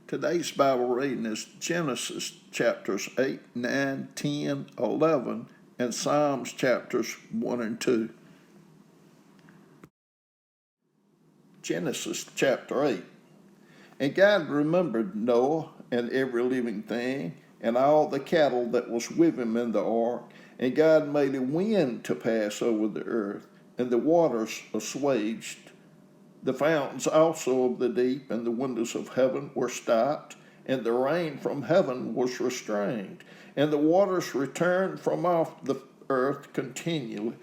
Today's Bible reading is Genesis chapters 8, 9, 10, 11, and Psalms chapters 1 and 2. Genesis chapter 8. And God remembered Noah and every living thing, and all the cattle that was with him in the ark. And God made a wind to pass over the earth, and the waters assuaged. The fountains also of the deep and the windows of heaven were stopped, and the rain from heaven was restrained, and the waters returned from off the earth continually.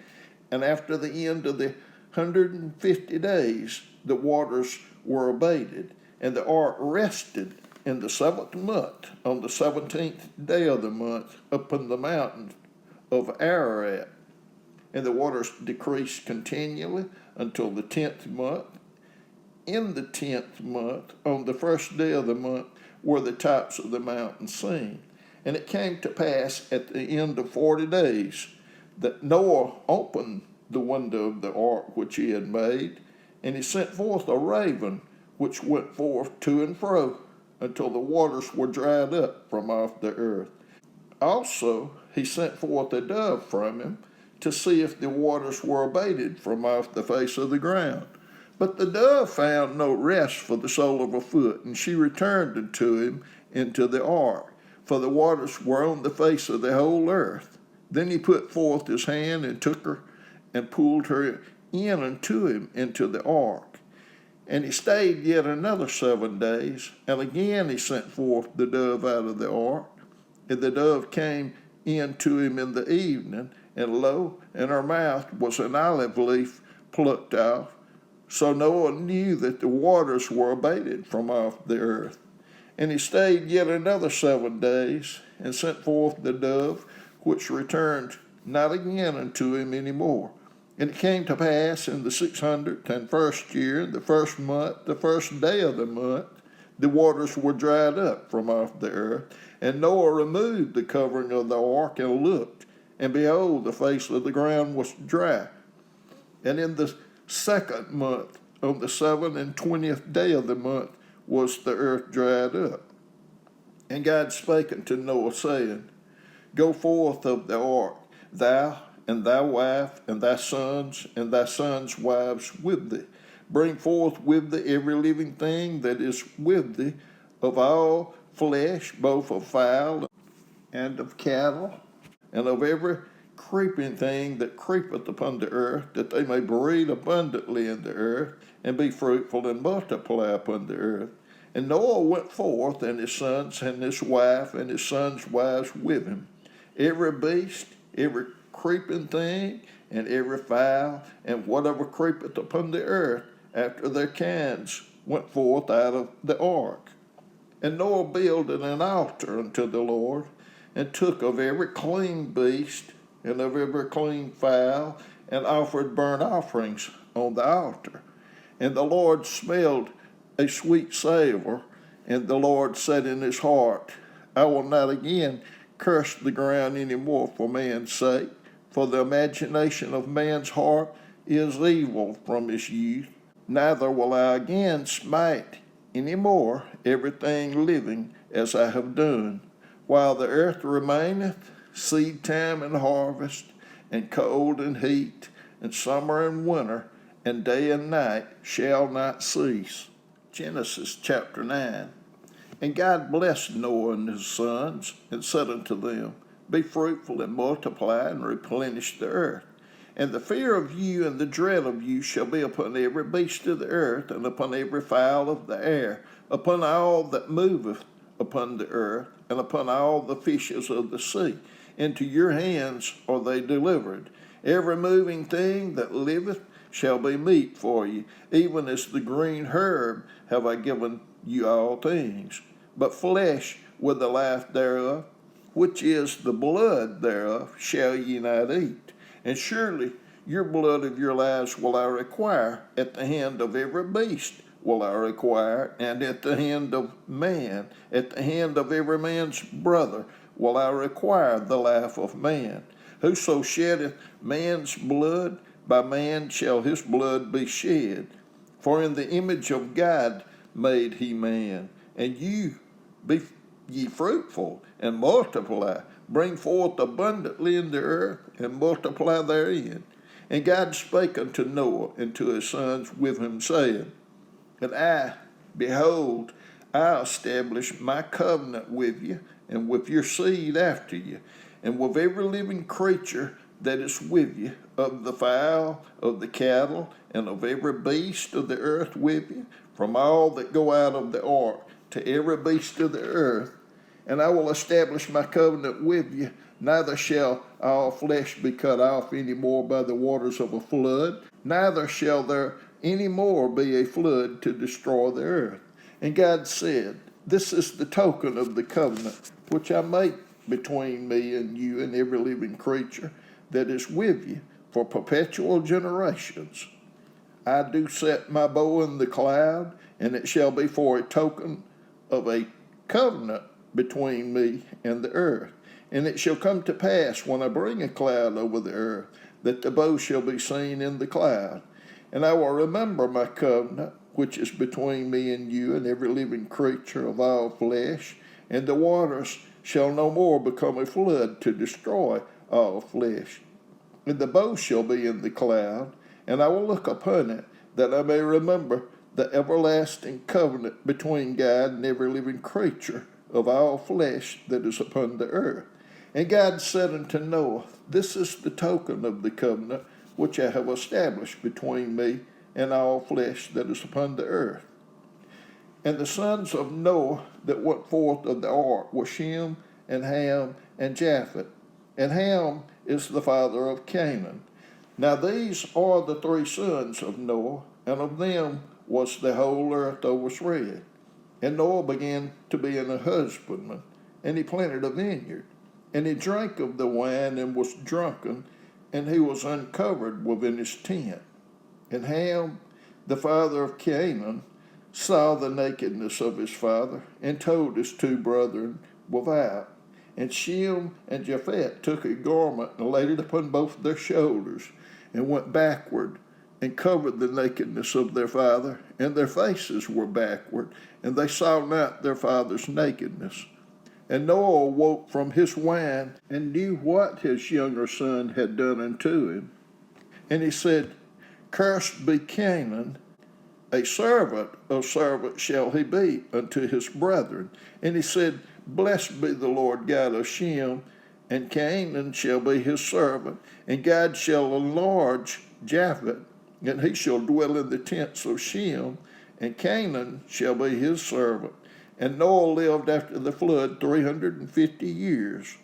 And after the end of the 150 days, the waters were abated, and the ark rested in the 7th month, on the 17th day of the month, upon the mountain of Ararat. And the waters decreased continually until the 10th month. In the 10th month, on the first day of the month, were the tops of the mountain seen. And it came to pass at the end of 40 days that Noah opened the window of the ark which he had made, and he sent forth a raven which went forth to and fro until the waters were dried up from off the earth. Also he sent forth a dove from him to see if the waters were abated from off the face of the ground. But the dove found no rest for the sole of her foot, and she returned unto him into the ark, for the waters were on the face of the whole earth. Then he put forth his hand and took her and pulled her in unto him into the ark. And he stayed yet another 7 days, and again he sent forth the dove out of the ark. And the dove came in to him in the evening, and lo, in her mouth was an olive leaf plucked off. So Noah knew that the waters were abated from off the earth. And he stayed yet another 7 days, and sent forth the dove, which returned not again unto him any more. And it came to pass in the 601st year, the first month, the first day of the month, the waters were dried up from off the earth. And Noah removed the covering of the ark and looked, and behold, the face of the ground was dry. And in the 2nd month, on the 27th day of the month, was the earth dried up. And God spake unto Noah, saying, Go forth of the ark, thou and thy wife, and thy sons wives with thee. Bring forth with thee every living thing that is with thee, of all flesh, both of fowl and of cattle, and of every creeping thing that creepeth upon the earth, that they may breed abundantly in the earth, and be fruitful and multiply upon the earth. And Noah went forth, and his sons and his wife and his sons' wives with him. Every beast, every creeping thing, and every fowl, and whatever creepeth upon the earth, after their kinds, went forth out of the ark. And Noah builded an altar unto the Lord, and took of every clean beast, and of every clean fowl, and offered burnt offerings on the altar. And the Lord smelled a sweet savor, and the Lord said in his heart, I will not again curse the ground any more for man's sake, for the imagination of man's heart is evil from his youth. Neither will I again smite any more everything living as I have done. While the earth remaineth, seed time and harvest, and cold and heat, and summer and winter, and day and night shall not cease. Genesis chapter 9. And God blessed Noah and his sons, and said unto them, Be fruitful and multiply, and replenish the earth. And the fear of you and the dread of you shall be upon every beast of the earth, and upon every fowl of the air, upon all that moveth upon the earth, and upon all the fishes of the sea. Into your hands are they delivered. Every moving thing that liveth shall be meat for you, even as the green herb have I given you all things. But flesh with the life thereof, which is the blood thereof, shall ye not eat. And surely your blood of your lives will I require, at the hand of every beast will I require, and at the hand of man, at the hand of every man's brother, will I require the life of man. Whoso sheddeth man's blood, by man shall his blood be shed. For in the image of God made he man, and you be ye fruitful, and multiply, bring forth abundantly in the earth, and multiply therein. And God spake unto Noah and to his sons with him, saying, And behold, I establish my covenant with you, and with your seed after you, and with every living creature that is with you, of the fowl, of the cattle, and of every beast of the earth with you, from all that go out of the ark, to every beast of the earth. And I will establish my covenant with you, neither shall all flesh be cut off any more by the waters of a flood, neither shall there any more be a flood to destroy the earth. And God said, This is the token of the covenant which I make between me and you and every living creature that is with you for perpetual generations. I do set my bow in the cloud, and it shall be for a token of a covenant between me and the earth. And it shall come to pass, when I bring a cloud over the earth, that the bow shall be seen in the cloud. And I will remember my covenant, which is between me and you and every living creature of all flesh, and the waters shall no more become a flood to destroy all flesh. And the bow shall be in the cloud, and I will look upon it, that I may remember the everlasting covenant between God and every living creature of all flesh that is upon the earth. And God said unto Noah, This is the token of the covenant which I have established between me and all flesh that is upon the earth. And the sons of Noah that went forth of the ark were Shem, and Ham, and Japheth. And Ham is the father of Canaan. Now these are the three sons of Noah, and of them was the whole earth overspread. And Noah began to be a husbandman, and he planted a vineyard. And he drank of the wine and was drunken, and he was uncovered within his tent. And Ham, the father of Canaan, saw the nakedness of his father, and told his two brethren without. And Shem and Japheth took a garment and laid it upon both their shoulders, and went backward, and covered the nakedness of their father, and their faces were backward, and they saw not their father's nakedness. And Noah awoke from his wine, and knew what his younger son had done unto him. And he said, Cursed be Canaan, a servant of servants shall he be unto his brethren. And he said, Blessed be the Lord God of Shem, and Canaan shall be his servant, and God shall enlarge Japheth, and he shall dwell in the tents of Shem, and Canaan shall be his servant. And Noah lived after the flood 350 years.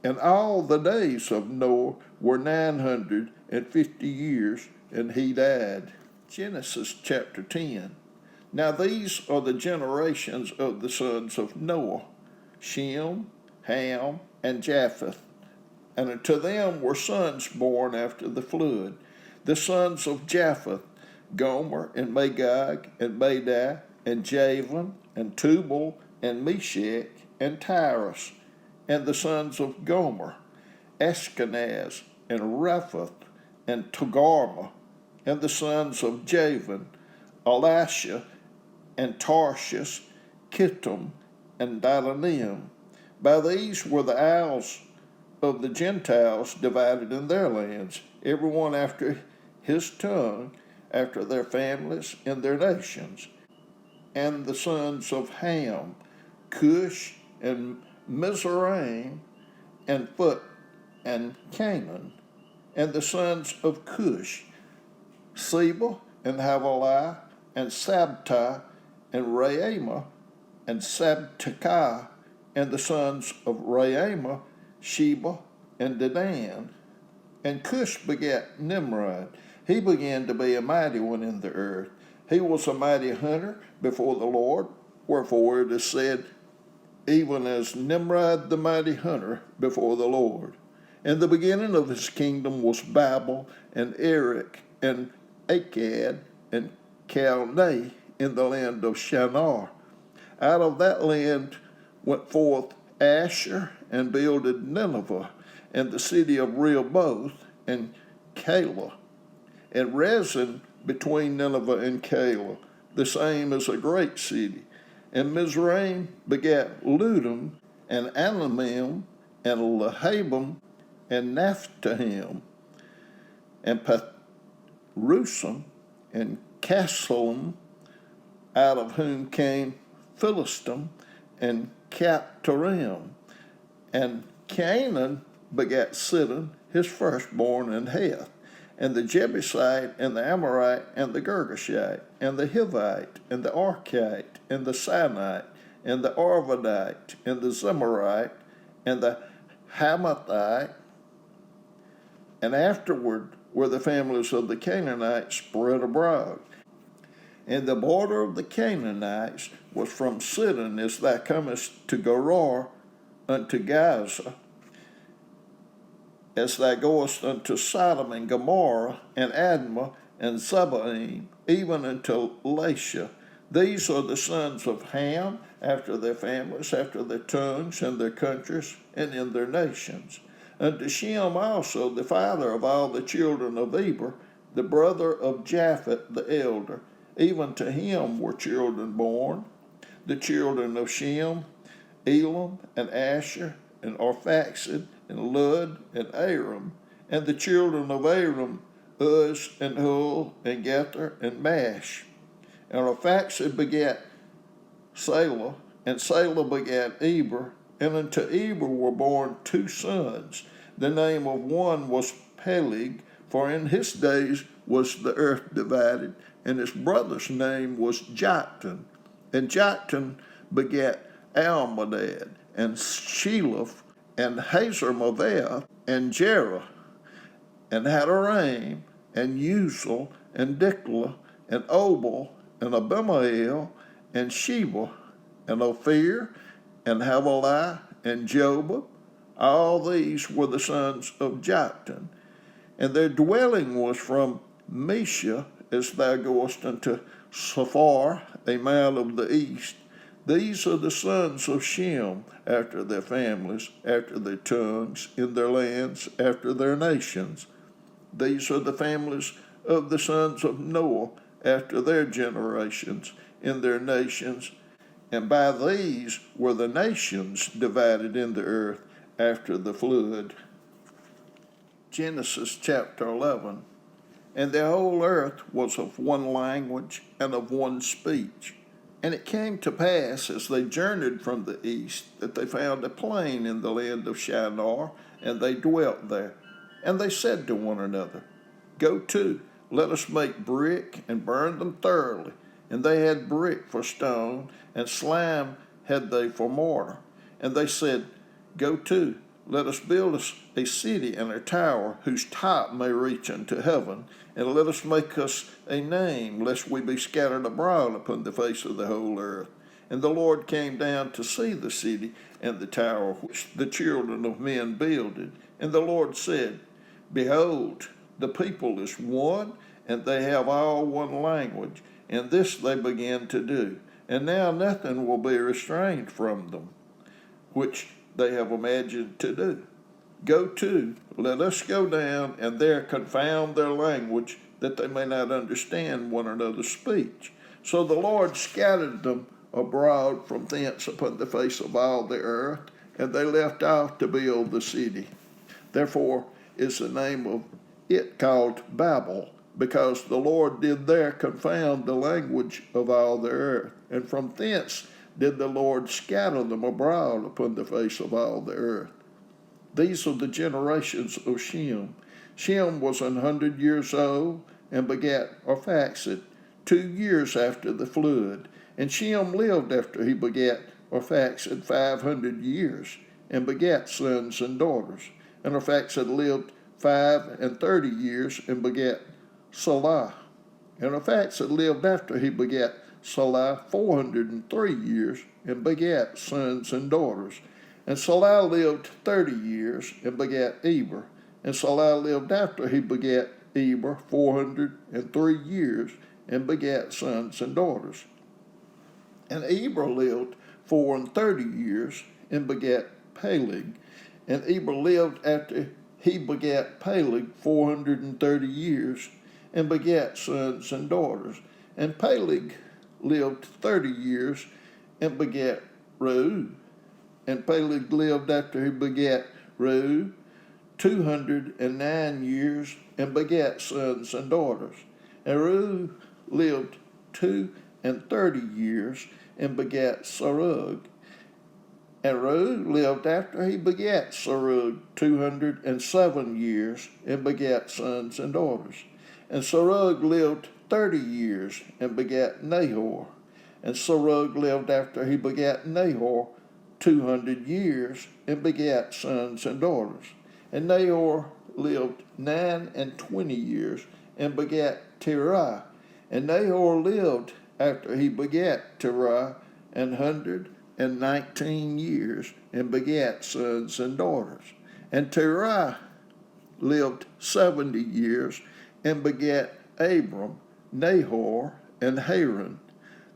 And all the days of Noah were 950 years, and he died. Genesis chapter 10. Now these are the generations of the sons of Noah, Shem, Ham, and Japheth. And unto them were sons born after the flood. The sons of Japheth, Gomer, and Magog, and Madai, and Javan, and Tubal, and Meshach, and Tyrus. And the sons of Gomer, Ashkenaz, and Rephath, and Togarmah. And the sons of Javan, Elisha, and Tarshish, Kittim, and Didanim. By these were the isles of the Gentiles divided in their lands, every one after his tongue, after their families and their nations. And the sons of Ham, Cush, and Mizraim, and Phut, and Canaan. And the sons of Cush, Seba, and Havilah, and Sabta, and Raamah, and Sabtekah. And the sons of Raamah, Sheba, and Dedan. And Cush begat Nimrod. He began to be a mighty one in the earth. He was a mighty hunter before the Lord, wherefore it is said, even as Nimrod the mighty hunter before the Lord. And the beginning of his kingdom was Babel, and Erech, and Akkad, and Calneh in the land of Shinar. Out of that land went forth Asher, and builded Nineveh, and the city of Rehoboth, and Calah, and Rezin between Nineveh and Calah. The same is a great city. And Mizraim begat Ludum, and Anamim, and Lehabim, and Naphtahim, and Pathrusim, and Casluhim, out of whom came Philistim, and Captorim. And Canaan begat Sidon, his firstborn, and Heth, and the Jebusite, and the Amorite, and the Girgashite, and the Hivite, and the Archite, and the Sinite, and the Arvadite, and the Zemarite, and the Hamathite. And afterward were the families of the Canaanites spread abroad. And the border of the Canaanites was from Sidon as thou comest to Gerar unto Gaza, as thou goest unto Sodom and Gomorrah, and Admah, and Zeboim, even unto Lasha. These are the sons of Ham, after their families, after their tongues, and their countries, and in their nations. Unto Shem also, the father of all the children of Eber, the brother of Japhet the elder, even to him were children born. The children of Shem, Elam, and Asher, and Arphaxad, and Lud, and Aram. And the children of Aram, Uz, and Hul, and Gether, and Mash. And Arphaxad begat Salah, and Salah begat Eber, and unto Eber were born two sons. The name of one was Peleg, for in his days was the earth divided, and his brother's name was Joktan. And Joktan begat Almadad, and Sheleph, and Hazarmaveth, and Jerah, and Hadoram, and Uzal, and Diklah, and Obal, and Abimael, and Sheba, and Ophir, and Havilah, and Jobab. All these were the sons of Joktan. And their dwelling was from Mesha, as thou goest unto Sophar, a mile of the east. These are the sons of Shem, after their families, after their tongues, in their lands, after their nations. These are the families of the sons of Noah, after their generations, in their nations. And by these were the nations divided in the earth after the flood. Genesis chapter 11. And the whole earth was of one language and of one speech. And it came to pass, as they journeyed from the east, that they found a plain in the land of Shinar, and they dwelt there. And they said to one another, Go to, let us make brick, and burn them thoroughly. And they had brick for stone, and slime had they for mortar. And they said, Go to, let us build us a city and a tower, whose top may reach unto heaven, and let us make us a name, lest we be scattered abroad upon the face of the whole earth. And the Lord came down to see the city and the tower which the children of men builded. And the Lord said, Behold, the people is one, and they have all one language, and this they began to do. And now nothing will be restrained from them, which they have imagined to do. Go to, let us go down, and there confound their language, that they may not understand one another's speech. So the Lord scattered them abroad from thence upon the face of all the earth, and they left off to build the city. Therefore is the name of it called Babel, because the Lord did there confound the language of all the earth, and from thence did the Lord scatter them abroad upon the face of all the earth. These are the generations of Shem. Shem was 100 years old, and begat Arphaxad 2 years after the flood. And Shem lived after he begat Arphaxad 500 years, and begat sons and daughters. And Arphaxad lived 35 years, and begat Salah. And Arphaxad lived after he begat Salah 403 years, and begat sons and daughters. And Salah lived 30 years, and begat Eber. And Salah lived after he begat Eber 403 years, and begat sons and daughters. And Eber lived 34 years, and begat Peleg. And Eber lived after he begat Peleg 430 years, and begat sons and daughters. And Peleg lived 30 years, and begat Reu. And Peleg lived after he begat Reu 209 years, and begat sons and daughters. And Reu lived 230 years, and begat Serug. And Reu lived after he begat Serug 207 years, and begat sons and daughters. And Serug lived 30 years, and begat Nahor. And Serug lived after he begat Nahor 200 years, and begat sons and daughters. And Nahor lived 29 years, and begat Terah. And Nahor lived after he begat Terah 119 years, and begat sons and daughters. And Terah lived 70 years, and begat Abram, Nahor, and Haran.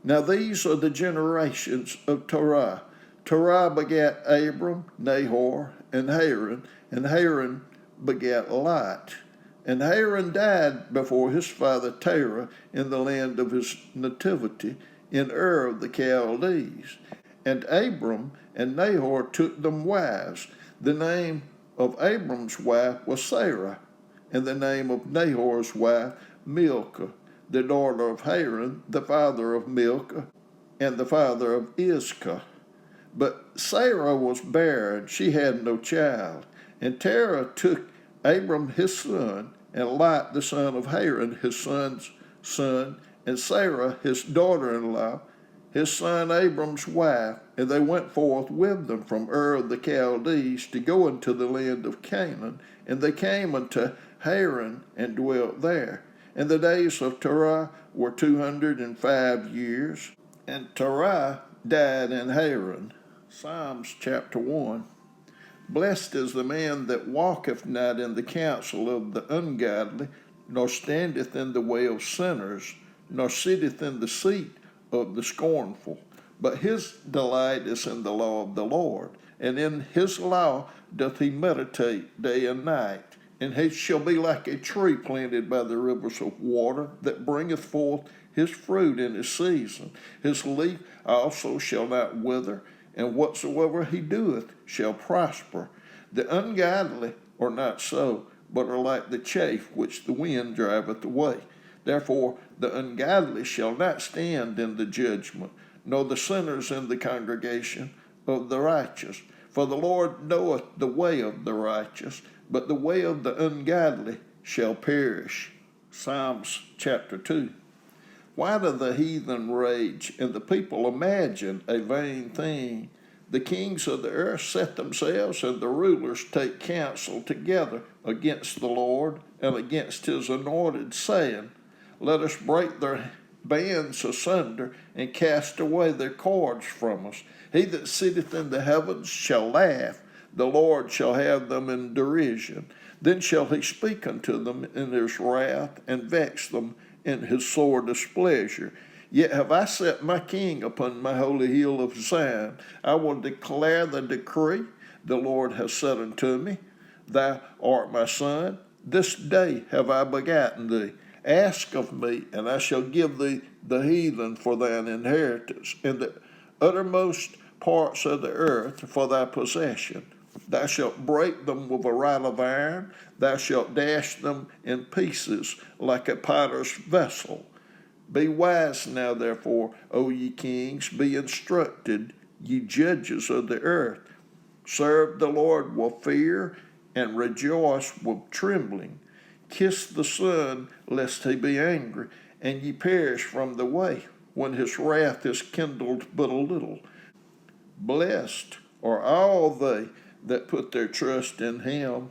Now these are the generations of Terah. Terah begat Abram, Nahor, and Haran begat Lot. And Haran died before his father Terah in the land of his nativity, in Ur of the Chaldees. And Abram and Nahor took them wives. The name of Abram's wife was Sarah, and the name of Nahor's wife Milcah, the daughter of Haran, the father of Milcah, and the father of Iscah. But Sarah was barren, she had no child. And Terah took Abram his son, and Lot the son of Haran his son's son, and Sarah his daughter-in-law, his son Abram's wife, and they went forth with them from Ur of the Chaldees to go into the land of Canaan. And they came unto Haran and dwelt there. And the days of Terah were 205 years, and Terah died in Haran. Psalms chapter 1. Blessed is the man that walketh not in the counsel of the ungodly, nor standeth in the way of sinners, nor sitteth in the seat of the scornful. But his delight is in the law of the Lord, and in his law doth he meditate day and night. And he shall be like a tree planted by the rivers of water, that bringeth forth his fruit in his season. His leaf also shall not wither, and whatsoever he doeth shall prosper. The ungodly are not so, but are like the chaff which the wind driveth away. Therefore the ungodly shall not stand in the judgment, nor the sinners in the congregation of the righteous. For the Lord knoweth the way of the righteous, but the way of the ungodly shall perish. Psalms chapter 2. Why do the heathen rage, and the people imagine a vain thing? The kings of the earth set themselves, and the rulers take counsel together against the Lord and against his anointed, saying, Let us break their bands asunder, and cast away their cords from us. He that sitteth in the heavens shall laugh, the Lord shall have them in derision. Then shall he speak unto them in his wrath, and vex them in his sore displeasure. Yet have I set my king upon my holy hill of Zion. I will declare the decree. The Lord has said unto me, Thou art my son. This day have I begotten thee. Ask of me, and I shall give thee the heathen for thine inheritance, and the uttermost parts of the earth for thy possession. Thou shalt break them with a rod of iron. Thou shalt dash them in pieces like a potter's vessel. Be wise now, therefore, O ye kings, be instructed, ye judges of the earth. Serve the Lord with fear, and rejoice with trembling. Kiss the Son, lest he be angry, and ye perish from the way, when his wrath is kindled but a little. Blessed are all they that put their trust in him.